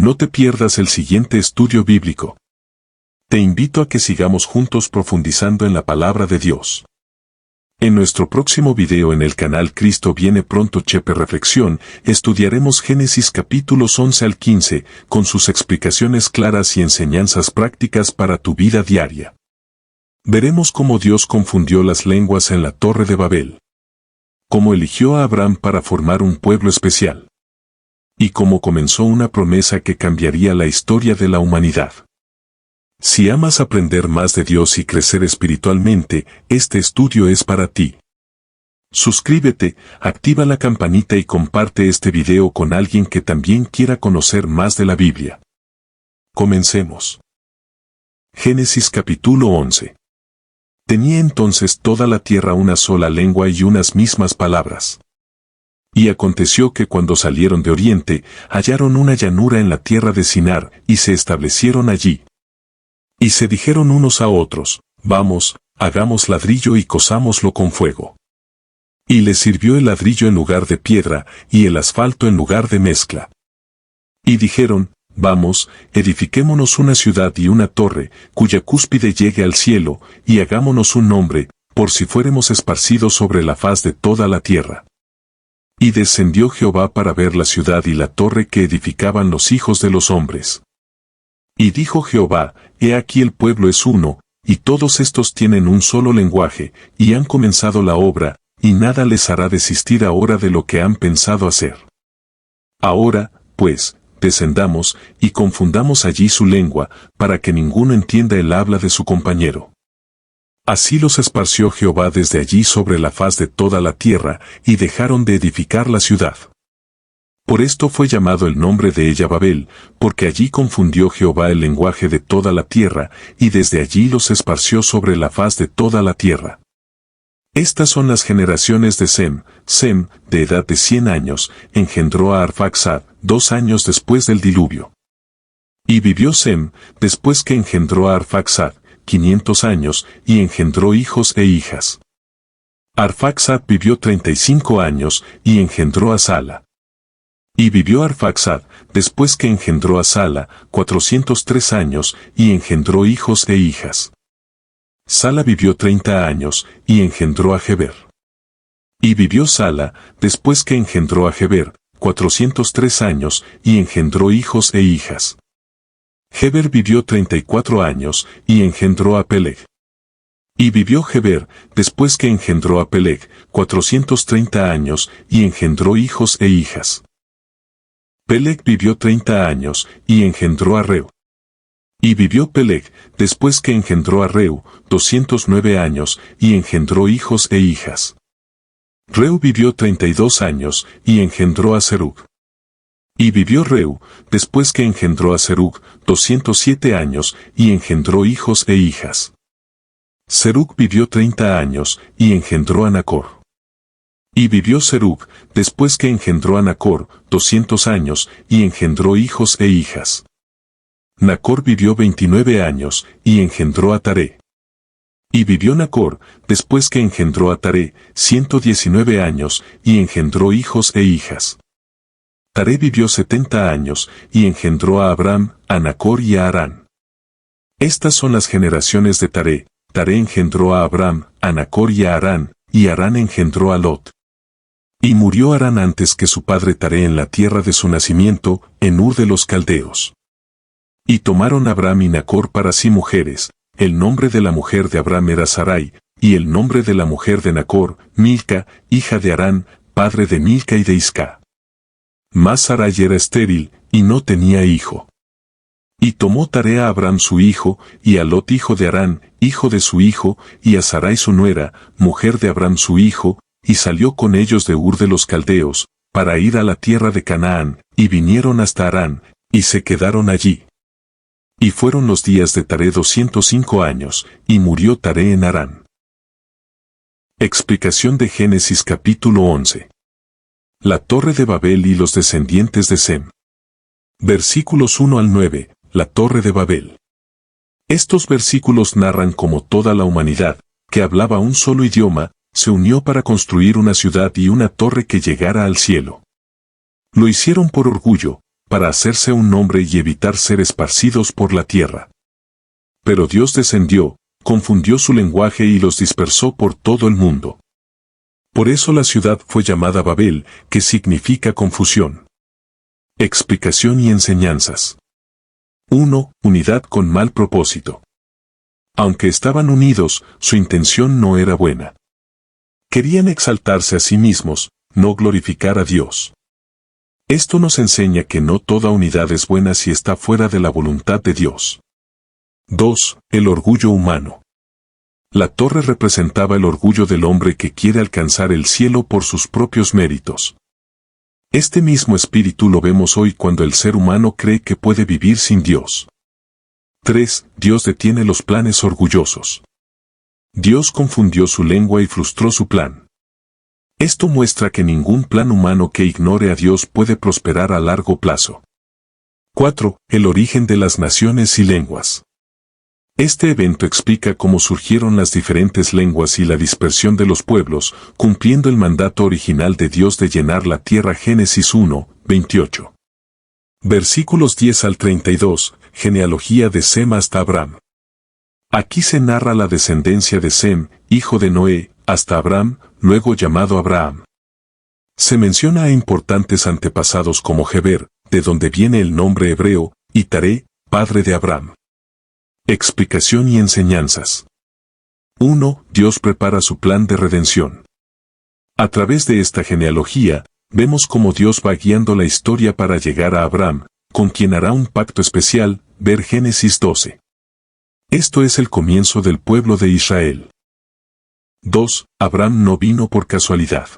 No te pierdas el siguiente estudio bíblico. Te invito a que sigamos juntos profundizando en la palabra de Dios. En nuestro próximo video en el canal Cristo viene pronto Chepe Reflexión, estudiaremos Génesis capítulos 11 al 15, con sus explicaciones claras y enseñanzas prácticas para tu vida diaria. Veremos cómo Dios confundió las lenguas en la Torre de Babel, cómo eligió a Abraham para formar un pueblo especial, y cómo comenzó una promesa que cambiaría la historia de la humanidad. Si amas aprender más de Dios y crecer espiritualmente, este estudio es para ti. Suscríbete, activa la campanita y comparte este video con alguien que también quiera conocer más de la Biblia. Comencemos. Génesis capítulo 11. Tenía entonces toda la tierra una sola lengua y unas mismas palabras. Y aconteció que cuando salieron de oriente, hallaron una llanura en la tierra de Sinar, y se establecieron allí. Y se dijeron unos a otros, vamos, hagamos ladrillo y cosámoslo con fuego. Y les sirvió el ladrillo en lugar de piedra, y el asfalto en lugar de mezcla. Y dijeron, vamos, edifiquémonos una ciudad y una torre, cuya cúspide llegue al cielo, y hagámonos un nombre, por si fuéremos esparcidos sobre la faz de toda la tierra. Y descendió Jehová para ver la ciudad y la torre que edificaban los hijos de los hombres. Y dijo Jehová, he aquí el pueblo es uno, y todos estos tienen un solo lenguaje, y han comenzado la obra, y nada les hará desistir ahora de lo que han pensado hacer. Ahora, pues, descendamos, y confundamos allí su lengua, para que ninguno entienda el habla de su compañero. Así los esparció Jehová desde allí sobre la faz de toda la tierra, y dejaron de edificar la ciudad. Por esto fue llamado el nombre de ella Babel, porque allí confundió Jehová el lenguaje de toda la tierra, y desde allí los esparció sobre la faz de toda la tierra. Estas son las generaciones de Sem. Sem, de edad de 100 años, engendró a Arfaxad, 2 años después del diluvio. Y vivió Sem, después que engendró a Arfaxad, 500 años, y engendró hijos e hijas. Arfaxad vivió 35 años, y engendró a Sala. Y vivió Arfaxad, después que engendró a Sala, 403 años, y engendró hijos e hijas. Sala vivió 30 años, y engendró a Heber. Y vivió Sala, después que engendró a Heber, 403 años, y engendró hijos e hijas. Heber vivió 34 años, y engendró a Peleg. Y vivió Heber, después que engendró a Peleg, 430 años, y engendró hijos e hijas. Peleg vivió 30 años, y engendró a Reu. Y vivió Peleg, después que engendró a Reu, 209 años, y engendró hijos e hijas. Reu vivió 32 años, y engendró a Serug. Y vivió Reu, después que engendró a Serug, 207 años, y engendró hijos e hijas. Serug vivió 30 años, y engendró a Nacor. Y vivió Serug, después que engendró a Nacor, 200 años, y engendró hijos e hijas. Nacor vivió 29 años, y engendró a Taré. Y vivió Nacor, después que engendró a Taré, 119 años, y engendró hijos e hijas. Taré vivió 70 años, y engendró a Abraham, a Nacor y a Harán. Estas son las generaciones de Taré. Taré engendró a Abraham, a Nacor y a Harán, y Harán engendró a Lot. Y murió Harán antes que su padre Taré en la tierra de su nacimiento, en Ur de los Caldeos. Y tomaron Abraham y Nacor para sí mujeres. El nombre de la mujer de Abraham era Sarai, y el nombre de la mujer de Nacor, Milca, hija de Harán, padre de Milca y de Isca. Mas Sarai era estéril, y no tenía hijo. Y tomó Taré a Abraham su hijo, y a Lot hijo de Harán, hijo de su hijo, y a Sarai su nuera, mujer de Abraham su hijo, y salió con ellos de Ur de los Caldeos, para ir a la tierra de Canaán, y vinieron hasta Harán, y se quedaron allí. Y fueron los días de Taré 205 años, y murió Taré en Harán. Explicación de Génesis capítulo 11. La Torre de Babel y los descendientes de Sem. Versículos 1 al 9, la Torre de Babel. Estos versículos narran cómo toda la humanidad, que hablaba un solo idioma, se unió para construir una ciudad y una torre que llegara al cielo. Lo hicieron por orgullo, para hacerse un nombre y evitar ser esparcidos por la tierra. Pero Dios descendió, confundió su lenguaje y los dispersó por todo el mundo. Por eso la ciudad fue llamada Babel, que significa confusión. Explicación y enseñanzas. 1. Unidad con mal propósito. Aunque estaban unidos, su intención no era buena. Querían exaltarse a sí mismos, no glorificar a Dios. Esto nos enseña que no toda unidad es buena si está fuera de la voluntad de Dios. 2. El orgullo humano. La torre representaba el orgullo del hombre que quiere alcanzar el cielo por sus propios méritos. Este mismo espíritu lo vemos hoy cuando el ser humano cree que puede vivir sin Dios. 3. Dios detiene los planes orgullosos. Dios confundió su lengua y frustró su plan. Esto muestra que ningún plan humano que ignore a Dios puede prosperar a largo plazo. 4. El origen de las naciones y lenguas. Este evento explica cómo surgieron las diferentes lenguas y la dispersión de los pueblos, cumpliendo el mandato original de Dios de llenar la tierra. Génesis 1, 28. Versículos 10 al 32, genealogía de Sem hasta Abraham. Aquí se narra la descendencia de Sem, hijo de Noé, hasta Abraham, luego llamado Abraham. Se menciona a importantes antepasados como Heber, de donde viene el nombre hebreo, y Taré, padre de Abraham. Explicación y enseñanzas. 1. Dios prepara su plan de redención. A través de esta genealogía, vemos cómo Dios va guiando la historia para llegar a Abraham, con quien hará un pacto especial, ver Génesis 12. Esto es el comienzo del pueblo de Israel. 2. Abraham no vino por casualidad.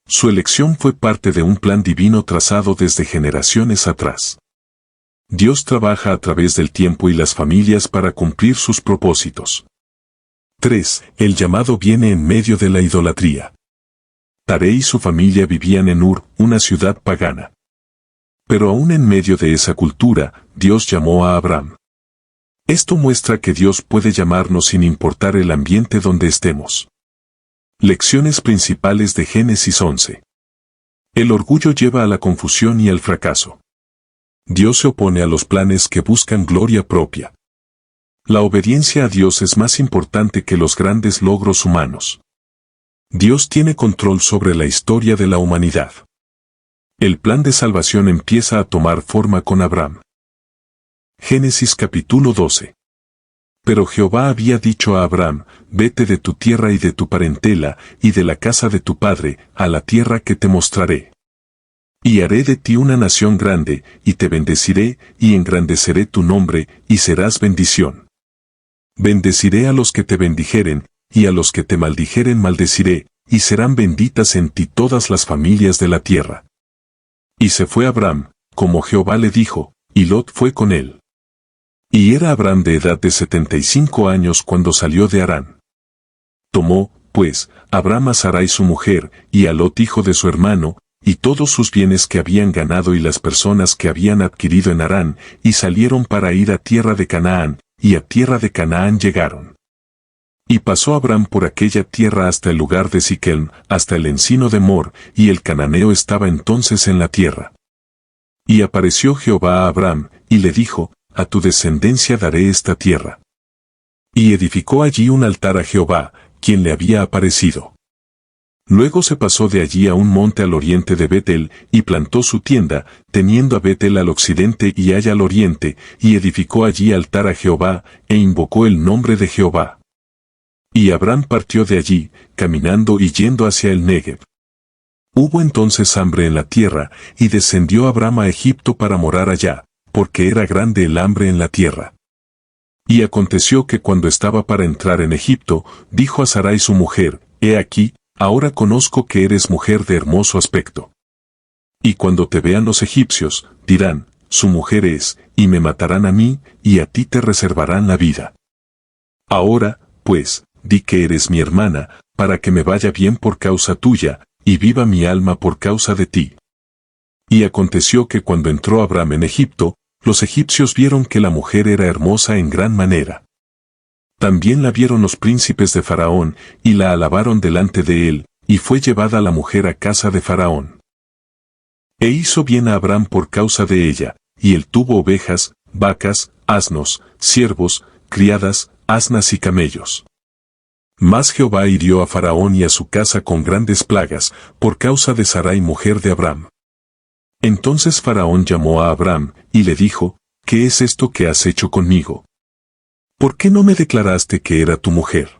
Su elección fue parte de un plan divino trazado desde generaciones atrás. Dios trabaja a través del tiempo y las familias para cumplir sus propósitos. 3. El llamado viene en medio de la idolatría. Taré y su familia vivían en Ur, una ciudad pagana. Pero aún en medio de esa cultura, Dios llamó a Abraham. Esto muestra que Dios puede llamarnos sin importar el ambiente donde estemos. Lecciones principales de Génesis 11. El orgullo lleva a la confusión y al fracaso. Dios se opone a los planes que buscan gloria propia. La obediencia a Dios es más importante que los grandes logros humanos. Dios tiene control sobre la historia de la humanidad. El plan de salvación empieza a tomar forma con Abraham. Génesis capítulo 12. Pero Jehová había dicho a Abraham, vete de tu tierra y de tu parentela, y de la casa de tu padre, a la tierra que te mostraré. Y haré de ti una nación grande, y te bendeciré, y engrandeceré tu nombre, y serás bendición. Bendeciré a los que te bendijeren, y a los que te maldijeren maldeciré, y serán benditas en ti todas las familias de la tierra. Y se fue Abraham, como Jehová le dijo, y Lot fue con él. Y era Abraham de edad de 75 años cuando salió de Harán. Tomó, pues, Abraham a Sarai su mujer, y a Lot hijo de su hermano, y todos sus bienes que habían ganado y las personas que habían adquirido en Harán, y salieron para ir a tierra de Canaán, y a tierra de Canaán llegaron. Y pasó Abraham por aquella tierra hasta el lugar de Siquem, hasta el encino de Mor, y el cananeo estaba entonces en la tierra. Y apareció Jehová a Abraham, y le dijo, a tu descendencia daré esta tierra. Y edificó allí un altar a Jehová, quien le había aparecido. Luego se pasó de allí a un monte al oriente de Betel, y plantó su tienda, teniendo a Betel al occidente y Ai al oriente, y edificó allí altar a Jehová, e invocó el nombre de Jehová. Y Abraham partió de allí, caminando y yendo hacia el Negev. Hubo entonces hambre en la tierra, y descendió Abraham a Egipto para morar allá, porque era grande el hambre en la tierra. Y aconteció que cuando estaba para entrar en Egipto, dijo a Sarai su mujer, he aquí, ahora conozco que eres mujer de hermoso aspecto. Y cuando te vean los egipcios, dirán, su mujer es, y me matarán a mí, y a ti te reservarán la vida. Ahora, pues, di que eres mi hermana, para que me vaya bien por causa tuya, y viva mi alma por causa de ti. Y aconteció que cuando entró Abraham en Egipto, los egipcios vieron que la mujer era hermosa en gran manera. También la vieron los príncipes de Faraón, y la alabaron delante de él, y fue llevada la mujer a casa de Faraón. E hizo bien a Abram por causa de ella, y él tuvo ovejas, vacas, asnos, siervos, criadas, asnas y camellos. Mas Jehová hirió a Faraón y a su casa con grandes plagas, por causa de Sarai mujer de Abram. Entonces Faraón llamó a Abram, y le dijo, ¿qué es esto que has hecho conmigo? ¿Por qué no me declaraste que era tu mujer?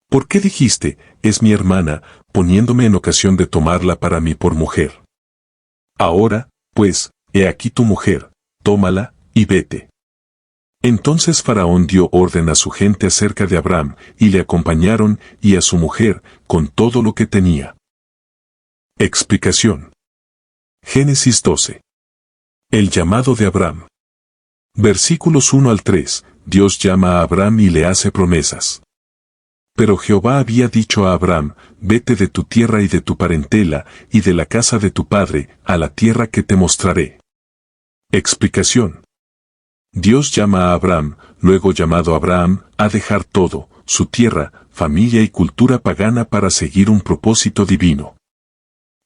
¿Por qué dijiste, es mi hermana, poniéndome en ocasión de tomarla para mí por mujer? Ahora, pues, he aquí tu mujer, tómala, y vete. Entonces Faraón dio orden a su gente acerca de Abram, y le acompañaron, y a su mujer, con todo lo que tenía. Explicación. Génesis 12. El llamado de Abram. Versículos 1 al 3, Dios llama a Abram y le hace promesas. Pero Jehová había dicho a Abram, vete de tu tierra y de tu parentela, y de la casa de tu padre, a la tierra que te mostraré. Explicación. Dios llama a Abram, luego llamado Abraham, a dejar todo, su tierra, familia y cultura pagana para seguir un propósito divino.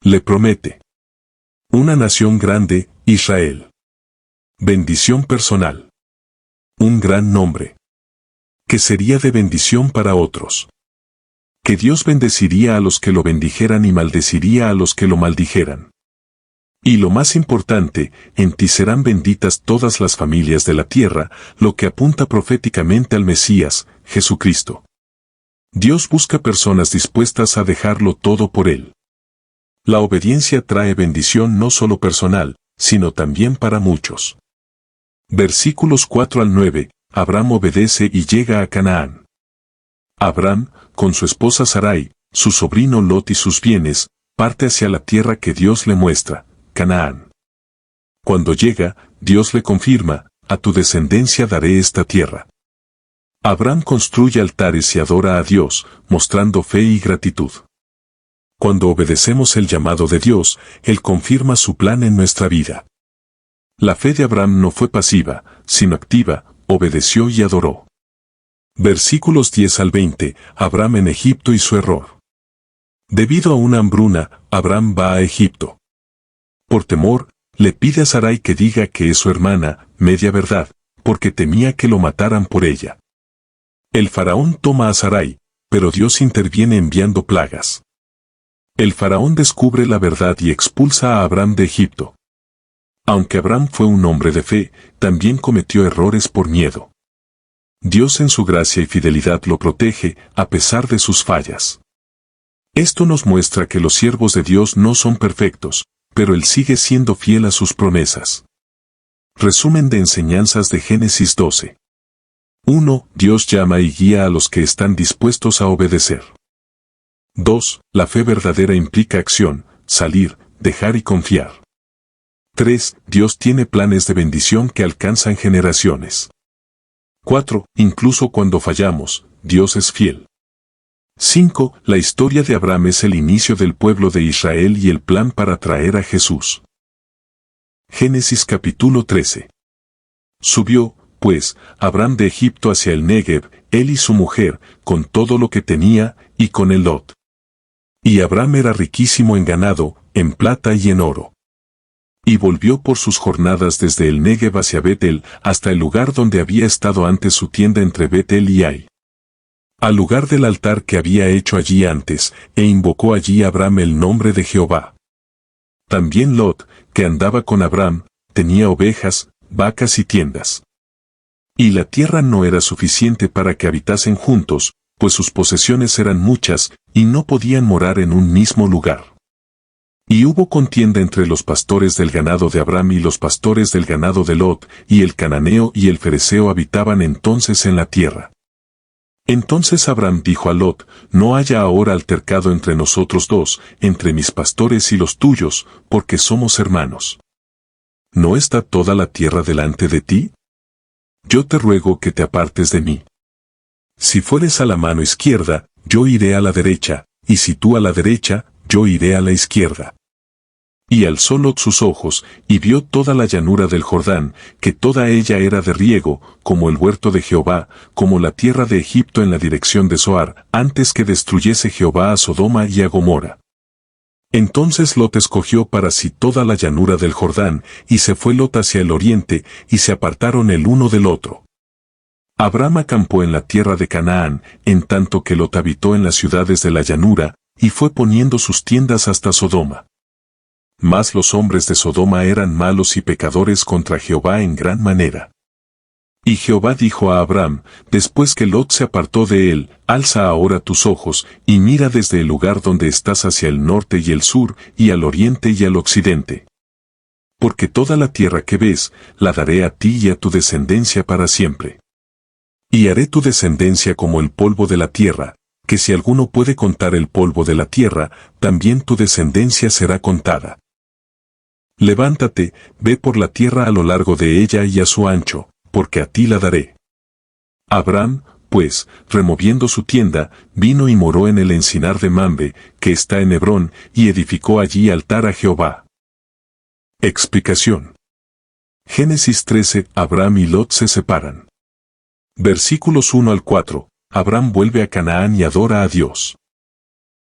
Le promete una nación grande, Israel. Bendición personal. Un gran nombre. Que sería de bendición para otros. Que Dios bendeciría a los que lo bendijeran y maldeciría a los que lo maldijeran. Y lo más importante, en ti serán benditas todas las familias de la tierra, lo que apunta proféticamente al Mesías, Jesucristo. Dios busca personas dispuestas a dejarlo todo por Él. La obediencia trae bendición no solo personal, sino también para muchos. Versículos 4 al 9, Abram obedece y llega a Canaán. Abram, con su esposa Sarai, su sobrino Lot y sus bienes, parte hacia la tierra que Dios le muestra, Canaán. Cuando llega, Dios le confirma, a tu descendencia daré esta tierra. Abram construye altares y adora a Dios, mostrando fe y gratitud. Cuando obedecemos el llamado de Dios, Él confirma su plan en nuestra vida. La fe de Abram no fue pasiva, sino activa, obedeció y adoró. Versículos 10 al 20, Abram en Egipto y su error. Debido a una hambruna, Abram va a Egipto. Por temor, le pide a Sarai que diga que es su hermana, media verdad, porque temía que lo mataran por ella. El faraón toma a Sarai, pero Dios interviene enviando plagas. El faraón descubre la verdad y expulsa a Abram de Egipto. Aunque Abram fue un hombre de fe, también cometió errores por miedo. Dios en su gracia y fidelidad lo protege, a pesar de sus fallas. Esto nos muestra que los siervos de Dios no son perfectos, pero Él sigue siendo fiel a sus promesas. Resumen de enseñanzas de Génesis 12. 1. Dios llama y guía a los que están dispuestos a obedecer. 2. La fe verdadera implica acción, salir, dejar y confiar. 3. Dios tiene planes de bendición que alcanzan generaciones. 4. Incluso cuando fallamos, Dios es fiel. 5. La historia de Abram es el inicio del pueblo de Israel y el plan para traer a Jesús. Génesis capítulo 13. Subió, pues, Abram de Egipto hacia el Negev, él y su mujer, con todo lo que tenía, y con el Lot. Y Abram era riquísimo en ganado, en plata y en oro. Y volvió por sus jornadas desde el Negev hacia Betel, hasta el lugar donde había estado antes su tienda entre Betel y Ai. Al lugar del altar que había hecho allí antes, e invocó allí Abram el nombre de Jehová. También Lot, que andaba con Abram, tenía ovejas, vacas y tiendas. Y la tierra no era suficiente para que habitasen juntos, pues sus posesiones eran muchas, y no podían morar en un mismo lugar. Y hubo contienda entre los pastores del ganado de Abram y los pastores del ganado de Lot, y el cananeo y el fereceo habitaban entonces en la tierra. Entonces Abram dijo a Lot, no haya ahora altercado entre nosotros dos, entre mis pastores y los tuyos, porque somos hermanos. ¿No está toda la tierra delante de ti? Yo te ruego que te apartes de mí. Si fueres a la mano izquierda, yo iré a la derecha, y si tú a la derecha, yo iré a la izquierda. Y alzó Lot sus ojos, y vio toda la llanura del Jordán, que toda ella era de riego, como el huerto de Jehová, como la tierra de Egipto en la dirección de Zoar, antes que destruyese Jehová a Sodoma y a Gomorra. Entonces Lot escogió para sí toda la llanura del Jordán, y se fue Lot hacia el oriente, y se apartaron el uno del otro. Abram acampó en la tierra de Canaán, en tanto que Lot habitó en las ciudades de la llanura, y fue poniendo sus tiendas hasta Sodoma. Mas los hombres de Sodoma eran malos y pecadores contra Jehová en gran manera. Y Jehová dijo a Abram, después que Lot se apartó de él, alza ahora tus ojos, y mira desde el lugar donde estás hacia el norte y el sur, y al oriente y al occidente. Porque toda la tierra que ves, la daré a ti y a tu descendencia para siempre. Y haré tu descendencia como el polvo de la tierra, que si alguno puede contar el polvo de la tierra, también tu descendencia será contada. Levántate, ve por la tierra a lo largo de ella y a su ancho, porque a ti la daré. Abram, pues, removiendo su tienda, vino y moró en el encinar de Mamre, que está en Hebrón, y edificó allí altar a Jehová. Explicación. Génesis 13, Abram y Lot se separan. Versículos 1 al 4, Abram vuelve a Canaán y adora a Dios.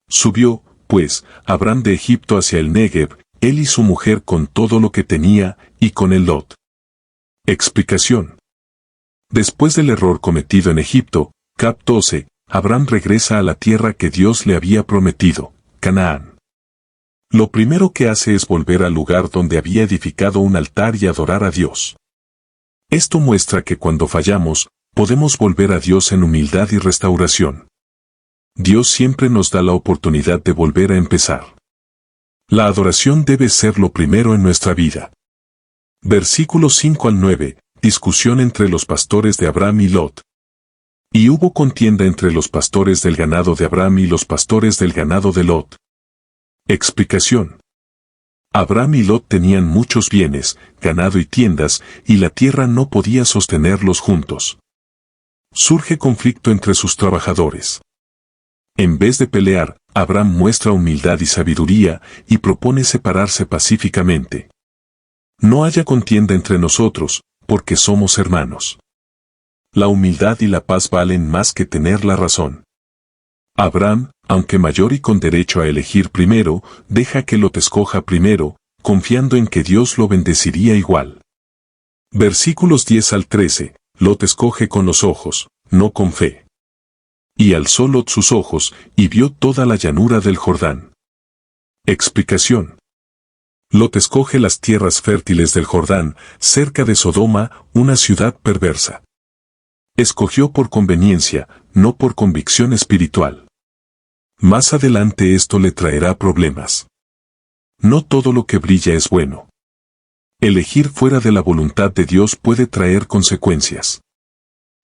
Subió, pues, Abram de Egipto hacia el Negev, él y su mujer con todo lo que tenía, y con el Lot. Explicación. Después del error cometido en Egipto, cap 12, Abram regresa a la tierra que Dios le había prometido, Canaán. Lo primero que hace es volver al lugar donde había edificado un altar y adorar a Dios. Esto muestra que cuando fallamos, podemos volver a Dios en humildad y restauración. Dios siempre nos da la oportunidad de volver a empezar. La adoración debe ser lo primero en nuestra vida. Versículos 5 al 9, discusión entre los pastores de Abram y Lot. Y hubo contienda entre los pastores del ganado de Abram y los pastores del ganado de Lot. Explicación. Abram y Lot tenían muchos bienes, ganado y tiendas, y la tierra no podía sostenerlos juntos. Surge conflicto entre sus trabajadores. En vez de pelear, Abram muestra humildad y sabiduría, y propone separarse pacíficamente. No haya contienda entre nosotros, porque somos hermanos. La humildad y la paz valen más que tener la razón. Abram, aunque mayor y con derecho a elegir primero, deja que Lot escoja primero, confiando en que Dios lo bendeciría igual. Versículos 10 al 13, Lot escoge con los ojos, no con fe. Y alzó Lot sus ojos, y vio toda la llanura del Jordán. Explicación. Lot escoge las tierras fértiles del Jordán, cerca de Sodoma, una ciudad perversa. Escogió por conveniencia, no por convicción espiritual. Más adelante esto le traerá problemas. No todo lo que brilla es bueno. Elegir fuera de la voluntad de Dios puede traer consecuencias.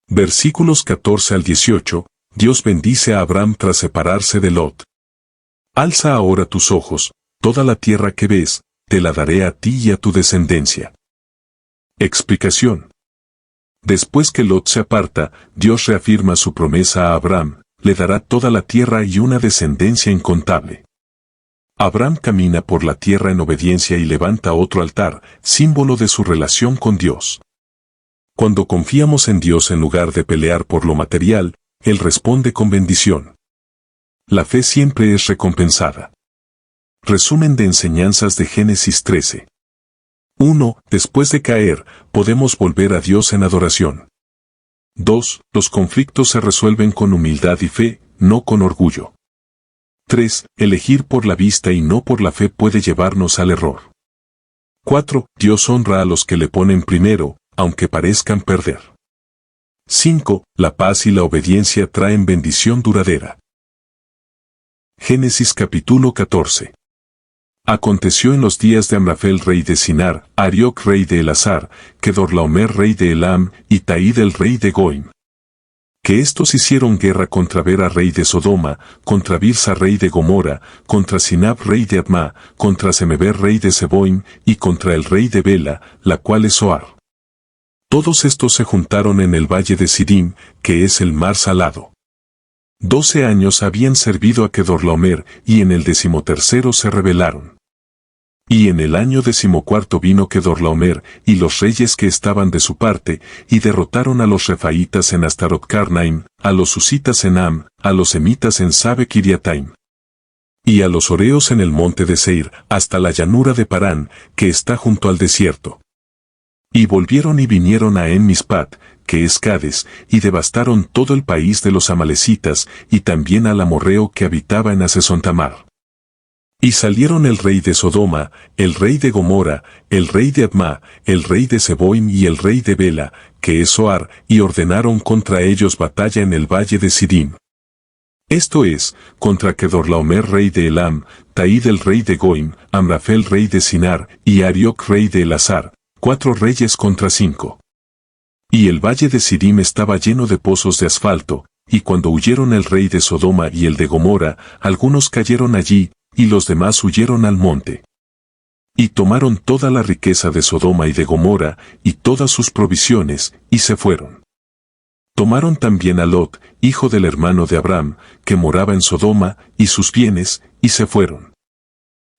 Versículos 14 al 18, Dios bendice a Abram tras separarse de Lot. Alza ahora tus ojos, toda la tierra que ves, te la daré a ti y a tu descendencia. Explicación. Después que Lot se aparta, Dios reafirma su promesa a Abram, le dará toda la tierra y una descendencia incontable. Abram camina por la tierra en obediencia y levanta otro altar, símbolo de su relación con Dios. Cuando confiamos en Dios en lugar de pelear por lo material, Él responde con bendición. La fe siempre es recompensada. Resumen de enseñanzas de Génesis 13. 1. Después de caer, podemos volver a Dios en adoración. 2. Los conflictos se resuelven con humildad y fe, no con orgullo. 3. Elegir por la vista y no por la fe puede llevarnos al error. 4. Dios honra a los que le ponen primero, aunque parezcan perder. 5. La paz y la obediencia traen bendición duradera. Génesis capítulo 14. Aconteció en los días de Amrafel rey de Sinar, Arioc rey de Elazar, Kedorlaomer rey de Elam, y Taid el rey de Goim. Que estos hicieron guerra contra Bera rey de Sodoma, contra Birsa rey de Gomorra, contra Sinab rey de Adma, contra Semeber rey de Seboim, y contra el rey de Bela, la cual es Zoar. Todos estos se juntaron en el valle de Sidim, que es el mar salado. 12 años habían servido a Kedorlaomer, y en el 13º se rebelaron. Y en el año 14 vino Kedorlaomer, y los reyes que estaban de su parte, y derrotaron a los refaitas en Astarot Karnaim, a los husitas en Am, a los emitas en Sabe Kiriataim. y a los horeos en el monte de Seir, hasta la llanura de Parán, que está junto al desierto. Y volvieron y vinieron a En-Mispat, que es Cades, y devastaron todo el país de los amalecitas, y también al amorreo que habitaba en Hasezontamar. Y salieron el rey de Sodoma, el rey de Gomorra, el rey de Adma, el rey de Seboim y el rey de Bela, que es Zoar, y ordenaron contra ellos batalla en el valle de Sidim. Esto es, contra Kedorlaomer rey de Elam, Taid el rey de Goim, Amrafel rey de Sinar, y Arioc rey de Elazar, 4 reyes contra 5. Y el valle de Sidim estaba lleno de pozos de asfalto, y cuando huyeron el rey de Sodoma y el de Gomorra, algunos cayeron allí, y los demás huyeron al monte. Y tomaron toda la riqueza de Sodoma y de Gomorra, y todas sus provisiones, y se fueron. Tomaron también a Lot, hijo del hermano de Abraham, que moraba en Sodoma, y sus bienes, y se fueron.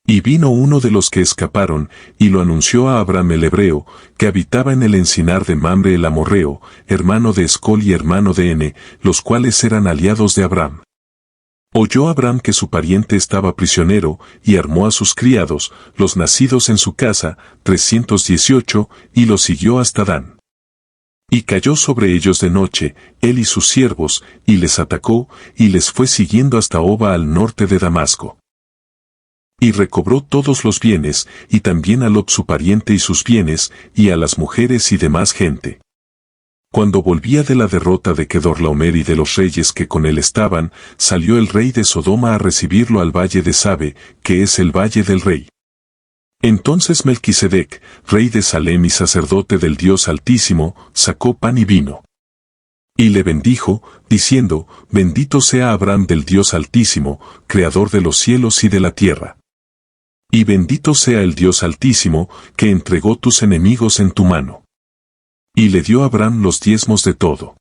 Y vino uno de los que escaparon, y lo anunció a Abraham el hebreo, que habitaba en el encinar de Mamre el amorreo, hermano de Escol y hermano de Ene, los cuales eran aliados de Abraham. Oyó Abraham que su pariente estaba prisionero, y armó a sus criados, los nacidos en su casa, 318, y los siguió hasta Dan. Y cayó sobre ellos de noche, él y sus siervos, y les atacó, y les fue siguiendo hasta Oba al norte de Damasco. Y recobró todos los bienes, y también a Lot su pariente y sus bienes, y a las mujeres y demás gente. Cuando volvía de la derrota de Kedorlaomer y de los reyes que con él estaban, salió el rey de Sodoma a recibirlo al valle de Sabe, que es el valle del rey. Entonces Melquisedec, rey de Salem y sacerdote del Dios Altísimo, sacó pan y vino. Y le bendijo, diciendo, bendito sea Abraham del Dios Altísimo, creador de los cielos y de la tierra. Y bendito sea el Dios Altísimo, que entregó tus enemigos en tu mano. Y le dio a Abraham los diezmos de todo.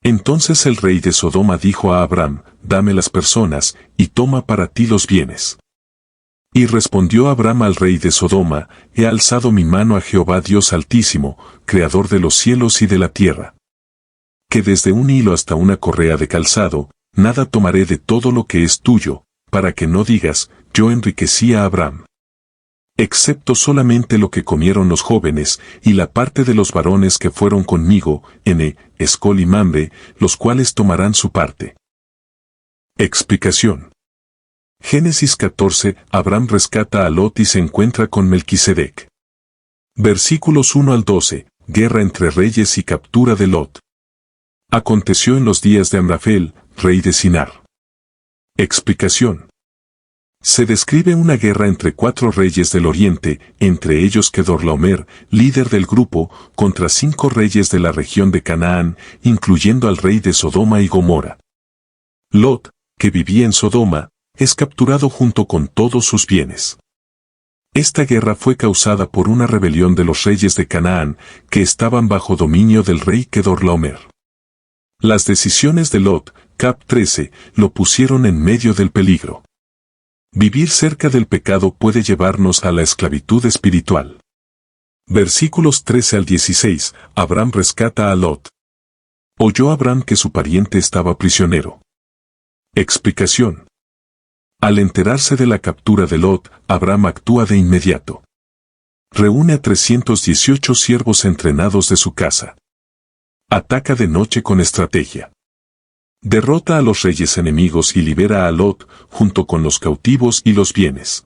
Entonces el rey de Sodoma dijo a Abraham, dame las personas, y toma para ti los bienes. Y respondió Abraham al rey de Sodoma, he alzado mi mano a Jehová Dios Altísimo, creador de los cielos y de la tierra. Que desde un hilo hasta una correa de calzado, nada tomaré de todo lo que es tuyo, para que no digas, yo enriquecí a Abraham. Excepto solamente lo que comieron los jóvenes, y la parte de los varones que fueron conmigo, Ene, Escol y Mamre, los cuales tomarán su parte. Explicación. Génesis 14, Abraham rescata a Lot y se encuentra con Melquisedec. Versículos 1 al 12, guerra entre reyes y captura de Lot. Aconteció en los días de Amrafel, rey de Sinar. Explicación. Se describe una guerra entre 4 reyes del oriente, entre ellos Kedorlaomer, líder del grupo, contra 5 reyes de la región de Canaán, incluyendo al rey de Sodoma y Gomorra. Lot, que vivía en Sodoma, es capturado junto con todos sus bienes. Esta guerra fue causada por una rebelión de los reyes de Canaán, que estaban bajo dominio del rey Kedorlaomer. Las decisiones de Lot, cap 13, lo pusieron en medio del peligro. Vivir cerca del pecado puede llevarnos a la esclavitud espiritual. Versículos 13 al 16, Abraham rescata a Lot. Oyó Abraham que su pariente estaba prisionero. Explicación. Al enterarse de la captura de Lot, Abraham actúa de inmediato. Reúne a 318 siervos entrenados de su casa. Ataca de noche con estrategia. Derrota a los reyes enemigos y libera a Lot, junto con los cautivos y los bienes.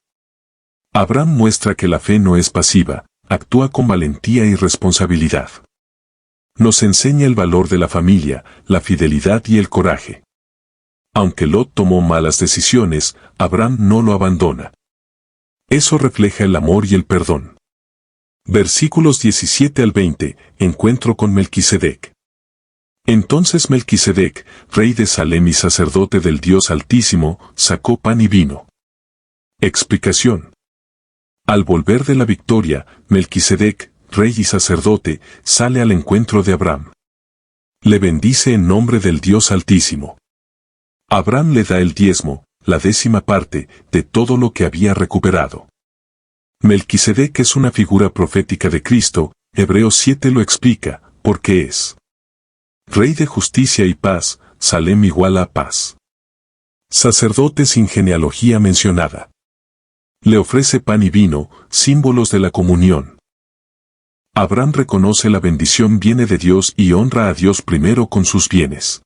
Abraham muestra que la fe no es pasiva, actúa con valentía y responsabilidad. Nos enseña el valor de la familia, la fidelidad y el coraje. Aunque Lot tomó malas decisiones, Abraham no lo abandona. Eso refleja el amor y el perdón. Versículos 17 al 20, encuentro con Melquisedec. Entonces Melquisedec, rey de Salem y sacerdote del Dios Altísimo, sacó pan y vino. Explicación. Al volver de la victoria, Melquisedec, rey y sacerdote, sale al encuentro de Abraham. Le bendice en nombre del Dios Altísimo. Abraham le da el diezmo, la 10ª parte, de todo lo que había recuperado. Melquisedec es una figura profética de Cristo, Hebreos 7 lo explica, porque es Rey de justicia y paz, Salem igual a paz. Sacerdote sin genealogía mencionada. Le ofrece pan y vino, símbolos de la comunión. Abraham reconoce la bendición viene de Dios y honra a Dios primero con sus bienes.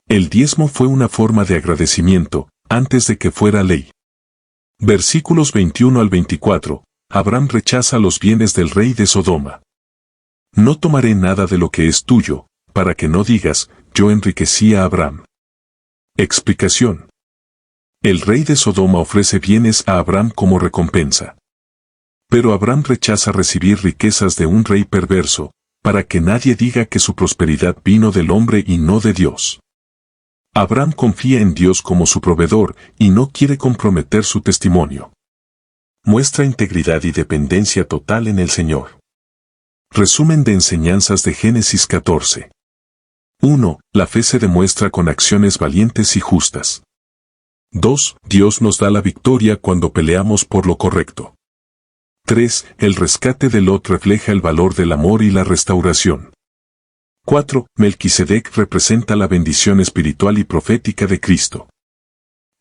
El diezmo fue una forma de agradecimiento, antes de que fuera ley. Versículos 21 al 24, Abraham rechaza los bienes del rey de Sodoma. No tomaré nada de lo que es tuyo, para que no digas, yo enriquecí a Abraham. Explicación. El rey de Sodoma ofrece bienes a Abraham como recompensa. Pero Abraham rechaza recibir riquezas de un rey perverso, para que nadie diga que su prosperidad vino del hombre y no de Dios. Abraham confía en Dios como su proveedor y no quiere comprometer su testimonio. Muestra integridad y dependencia total en el Señor. Resumen de enseñanzas de Génesis 14. 1. La fe se demuestra con acciones valientes y justas. 2. Dios nos da la victoria cuando peleamos por lo correcto. 3. El rescate de Lot refleja el valor del amor y la restauración. 4. Melquisedec representa la bendición espiritual y profética de Cristo.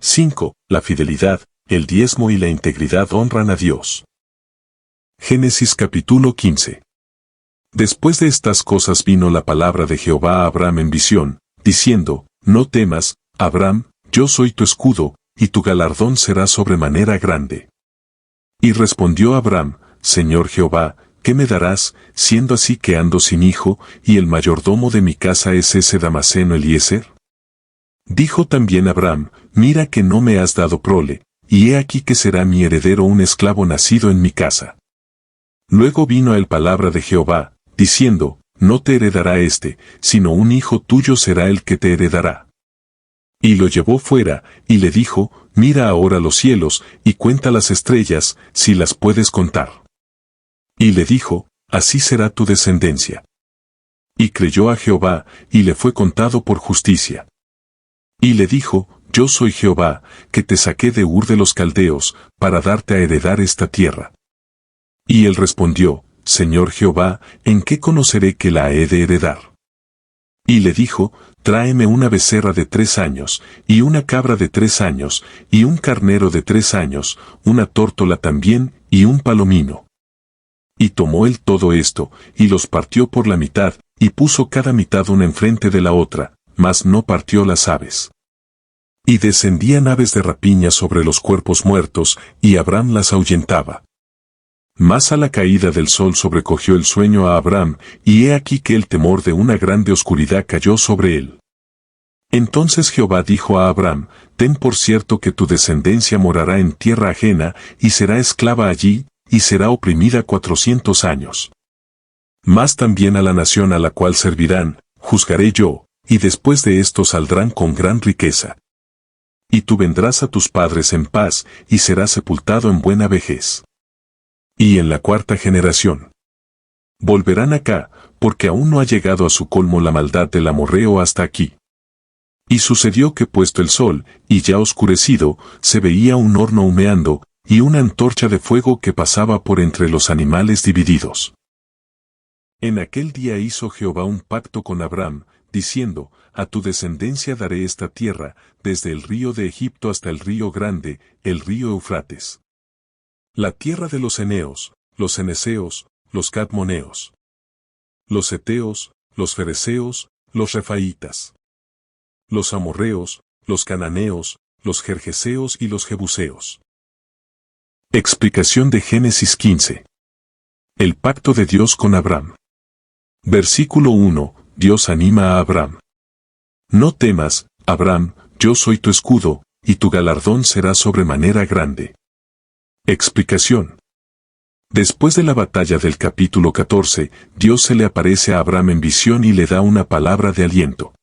5. La fidelidad, el diezmo y la integridad honran a Dios. Génesis capítulo 15. Después de estas cosas vino la palabra de Jehová a Abraham en visión, diciendo, no temas, Abraham, yo soy tu escudo, y tu galardón será sobremanera grande. Y respondió Abraham, Señor Jehová, ¿qué me darás, siendo así que ando sin hijo, y el mayordomo de mi casa es ese Damaseno Eliezer? Dijo también Abraham, mira que no me has dado prole, y he aquí que será mi heredero un esclavo nacido en mi casa. Luego vino a él palabra de Jehová, diciendo, no te heredará sino un hijo tuyo será el que te heredará. Y lo llevó fuera, y le dijo, mira ahora los cielos, y cuenta las estrellas, si las puedes contar. Y le dijo, así será tu descendencia. Y creyó a Jehová, y le fue contado por justicia. Y le dijo, yo soy Jehová, que te saqué de Ur de los Caldeos, para darte a heredar esta tierra. Y él respondió, Señor Jehová, ¿en qué conoceré que la he de heredar? Y le dijo, tráeme una becerra de 3 años, y una cabra de 3 años, y un carnero de 3 años, una tórtola también, y un palomino. Y tomó él todo esto, y los partió por la mitad, y puso cada mitad una enfrente de la otra, mas no partió las aves. Y descendían aves de rapiña sobre los cuerpos muertos, y Abraham las ahuyentaba. Mas a la caída del sol sobrecogió el sueño a Abraham, y he aquí que el temor de una grande oscuridad cayó sobre él. Entonces Jehová dijo a Abraham, ten por cierto que tu descendencia morará en tierra ajena, y será esclava allí, y será oprimida 400 años. Mas también a la nación a la cual servirán, juzgaré yo, y después de esto saldrán con gran riqueza. Y tú vendrás a tus padres en paz, y serás sepultado en buena vejez. Y en la 4ª generación volverán acá, porque aún no ha llegado a su colmo la maldad del amorreo hasta aquí. Y sucedió que puesto el sol, y ya oscurecido, se veía un horno humeando, y una antorcha de fuego que pasaba por entre los animales divididos. En aquel día hizo Jehová un pacto con Abraham, diciendo, a tu descendencia daré esta tierra, desde el río de Egipto hasta el río grande, el río Eufrates. La tierra de los eneos, los ceneseos, los cadmoneos, los heteos, los fereceos, los refaitas, los amorreos, los cananeos, los gergeseos y los jebuseos. Explicación de Génesis 15. El pacto de Dios con Abraham. Versículo 1. Dios anima a Abraham. No temas, Abraham, yo soy tu escudo, y tu galardón será sobremanera grande. Explicación. Después de la batalla del capítulo 14, Dios se le aparece a Abraham en visión y le da una palabra de aliento.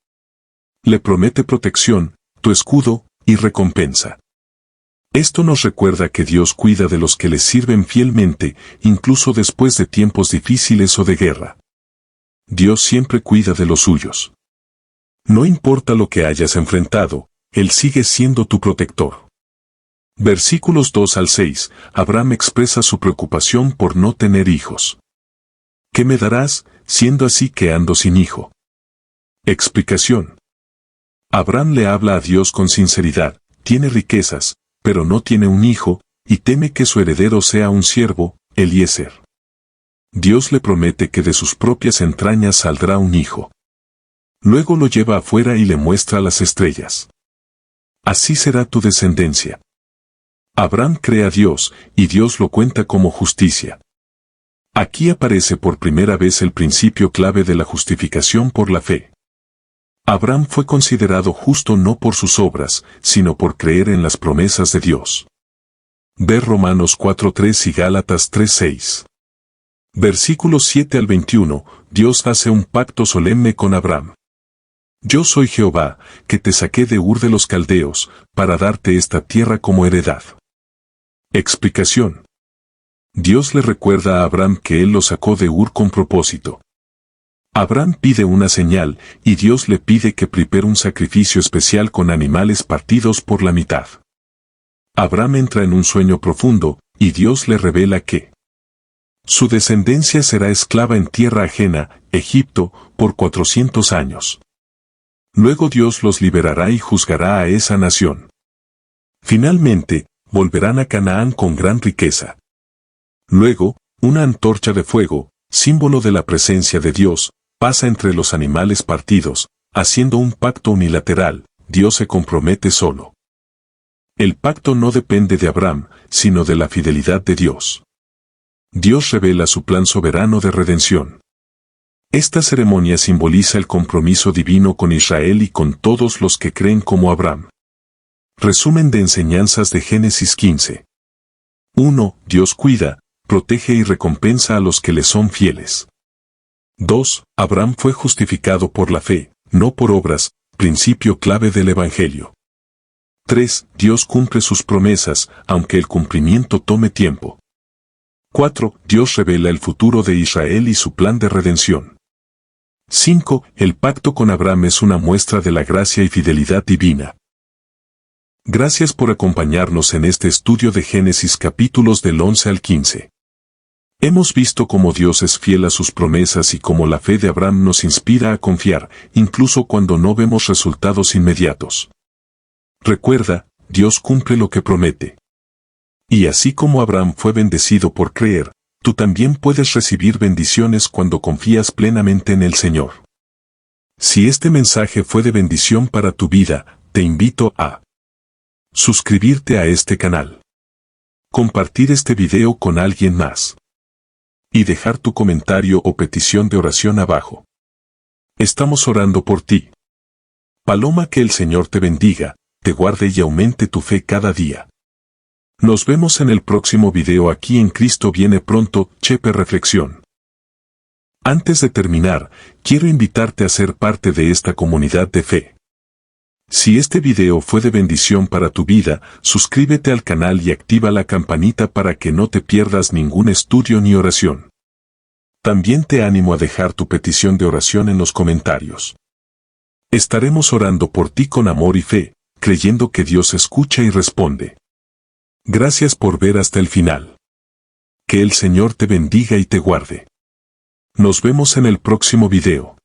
Le promete protección, tu escudo, y recompensa. Esto nos recuerda que Dios cuida de los que le sirven fielmente, incluso después de tiempos difíciles o de guerra. Dios siempre cuida de los suyos. No importa lo que hayas enfrentado, Él sigue siendo tu protector. Versículos 2 al 6, Abraham expresa su preocupación por no tener hijos. ¿Qué me darás, siendo así que ando sin hijo? Explicación. Abraham le habla a Dios con sinceridad, tiene riquezas, pero no tiene un hijo, y teme que su heredero sea un siervo, Eliezer. Dios le promete que de sus propias entrañas saldrá un hijo. Luego lo lleva afuera y le muestra las estrellas. Así será tu descendencia. Abraham cree a Dios, y Dios lo cuenta como justicia. Aquí aparece por primera vez el principio clave de la justificación por la fe. Abraham fue considerado justo no por sus obras, sino por creer en las promesas de Dios. Ver Romanos 4:3 y Gálatas 3:6. Versículos 7 al 21, Dios hace un pacto solemne con Abraham. Yo soy Jehová, que te saqué de Ur de los Caldeos, para darte esta tierra como heredad. Explicación. Dios le recuerda a Abraham que él lo sacó de Ur con propósito. Abraham pide una señal, y Dios le pide que prepare un sacrificio especial con animales partidos por la mitad. Abraham entra en un sueño profundo, y Dios le revela que su descendencia será esclava en tierra ajena, Egipto, por 400 años. Luego Dios los liberará y juzgará a esa nación. Finalmente, volverán a Canaán con gran riqueza. Luego, una antorcha de fuego, símbolo de la presencia de Dios, pasa entre los animales partidos, haciendo un pacto unilateral. Dios se compromete solo. El pacto no depende de Abraham, sino de la fidelidad de Dios. Dios revela su plan soberano de redención. Esta ceremonia simboliza el compromiso divino con Israel y con todos los que creen como Abraham. Resumen de enseñanzas de Génesis 15. 1. Dios cuida, protege y recompensa a los que le son fieles. 2. Abraham fue justificado por la fe, no por obras, principio clave del Evangelio. 3. Dios cumple sus promesas, aunque el cumplimiento tome tiempo. 4. Dios revela el futuro de Israel y su plan de redención. 5. El pacto con Abraham es una muestra de la gracia y fidelidad divina. Gracias por acompañarnos en este estudio de Génesis capítulos del 11 al 15. Hemos visto cómo Dios es fiel a sus promesas y cómo la fe de Abraham nos inspira a confiar, incluso cuando no vemos resultados inmediatos. Recuerda, Dios cumple lo que promete. Y así como Abraham fue bendecido por creer, tú también puedes recibir bendiciones cuando confías plenamente en el Señor. Si este mensaje fue de bendición para tu vida, te invito a suscribirte a este canal, compartir este video con alguien más y dejar tu comentario o petición de oración abajo. Estamos orando por ti. Paloma, que el Señor te bendiga, te guarde y aumente tu fe cada día. Nos vemos en el próximo video aquí en Cristo viene pronto, Chepe Reflexión. Antes de terminar, quiero invitarte a ser parte de esta comunidad de fe. Si este video fue de bendición para tu vida, suscríbete al canal y activa la campanita para que no te pierdas ningún estudio ni oración. También te animo a dejar tu petición de oración en los comentarios. Estaremos orando por ti con amor y fe, creyendo que Dios escucha y responde. Gracias por ver hasta el final. Que el Señor te bendiga y te guarde. Nos vemos en el próximo video.